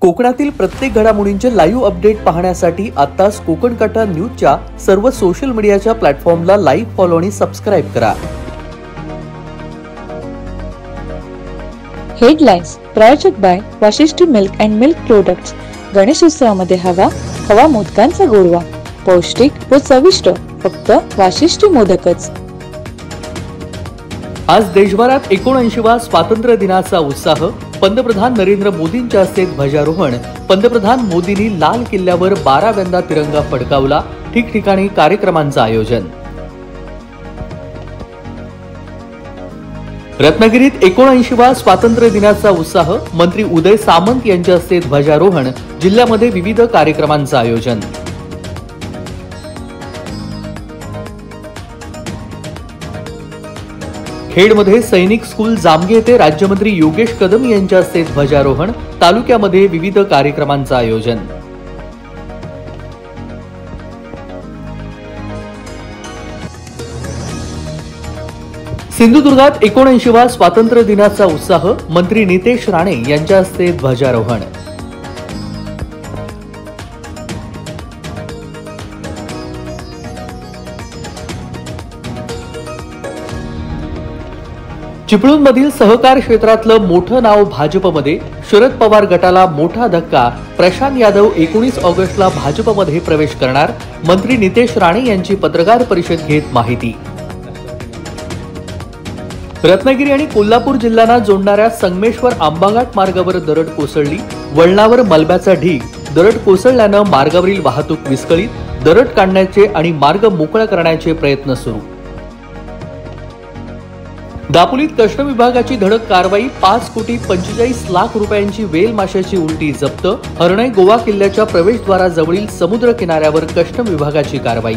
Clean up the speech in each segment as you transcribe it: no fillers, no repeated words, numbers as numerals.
कोकणातील प्रत्येक घडामोडींचे लाईव्ह अपडेट पाहण्यासाठी आताच कोकण कटा न्यूजच्या सर्व सोशल मीडियाच्या प्लॅटफॉर्मला लाईक, फॉलो आणि सबस्क्राईब करा. हेडलाईन्स प्रायोजक by Vashishthi milk and milk products. गणेशोत्सवामध्ये हवा मोदकांचा गोडवा, पौष्टिक व चविष्ट, फक्त वाशिष्ठी मोदकच. आज देशभरात 79वा स्वातंत्र्य दिनाचा उत्साह. पंतप्रधान नरेंद्र मोदींच्या हस्ते ध्वजारोहण. पंतप्रधान मोदींनी लाल किल्ल्यावर 12व्यांदा तिरंगा फडकावला. ठिकठिकाणी कार्यक्रमांचं आयोजन. रत्नागिरीत 79वा स्वातंत्र्य दिनाचा उत्साह. मंत्री उदय सामंत यांच्या हस्ते ध्वजारोहण. जिल्ह्यामध्ये विविध कार्यक्रमांचं आयोजन. खेडमध्ये सैनिक स्कूल जामगे येथे राज्यमंत्री योगेश कदम यांच्या हस्ते ध्वजारोहण. तालुक्यामध्ये विविध कार्यक्रमांचं आयोजन. सिंधुदुर्गात 79वा स्वातंत्र्य दिनाचा उत्साह. मंत्री नितेश राणे यांच्या हस्ते ध्वजारोहण. चिपळूणमधील सहकार क्षेत्रातलं मोठं नाव भाजपमध्ये. शरद पवार गटाला मोठा धक्का. प्रशांत यादव 19 ऑगस्टला भाजपमध्ये प्रवेश करणार. मंत्री नितेश राणे यांची पत्रकार परिषद घेत माहिती. रत्नागिरी आणि कोल्हापूर जिल्ह्यांना जोडणाऱ्या संगमेश्वर आंबाघाट मार्गावर दरड कोसळली. वळणावर मलब्याचा ढीग. दरड कोसळल्यानं मार्गावरील वाहतूक विस्कळीत. दरड काढण्याचे आणि मार्ग मोकळा करण्याचे प्रयत्न सुरू. दापोलीत कष्ट विभागाची धडक कारवाई. 5,45,00,000 रुपयांची वेल माशाची उलटी जप्त. हर्णै गोवा किल्ल्याच्या प्रवेशद्वाराजवळील समुद्र किनाऱ्यावर कस्टम विभागाची कारवाई.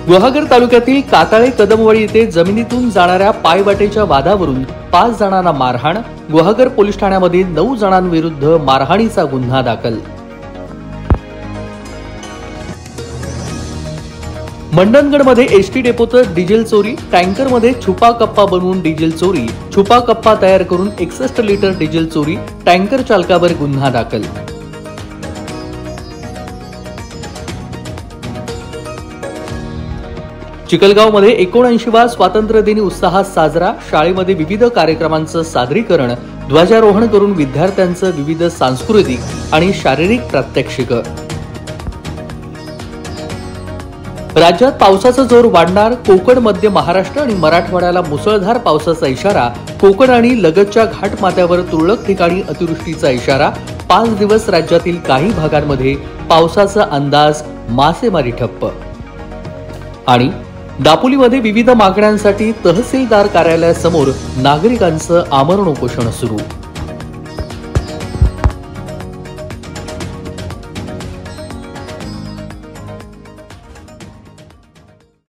गुहागर तालुक्यातील काताळे कदमवाडी येथे जमिनीतून जाणाऱ्या पायवाटेच्या वादावरून 5 जणांना मारहाण. गुहागर पोलीस ठाण्यामध्ये 9 जणांविरुद्ध मारहाणीचा गुन्हा दाखल. मंडणगडमध्ये एसटी डेपोत डिझेल चोरी. टँकरमध्ये छुपा कप्पा बनवून डिझेल चोरी. छुपा कप्पा तयार करून 61 लिटर डिझेल चोरी. टँकर चालकावर गुन्हा दाखल. चिखलगावमध्ये 79वा स्वातंत्र्य दिन उत्साहात साजरा. शाळेमध्ये विविध कार्यक्रमांचं सादरीकरण. ध्वजारोहण करून विद्यार्थ्यांचं विविध सांस्कृतिक आणि शारीरिक प्रात्यक्षिक. राज्यात पावसाचा जोर वाढणार. कोकण, मध्य महाराष्ट्र आणि मराठवाड्याला मुसळधार पावसाचा इशारा. कोकण आणि लगतच्या घाटमाथ्यावर तुरळक ठिकाणी अतिवृष्टीचा इशारा. 5 दिवस राज्यातील काही भागांमध्ये पावसाचा अंदाज. मासेमारी ठप्प. आणि दापोलीमध्ये विविध मागण्यांसाठी तहसीलदार कार्यालयासमोर नागरिकांचं आमरण उपोषण सुरू.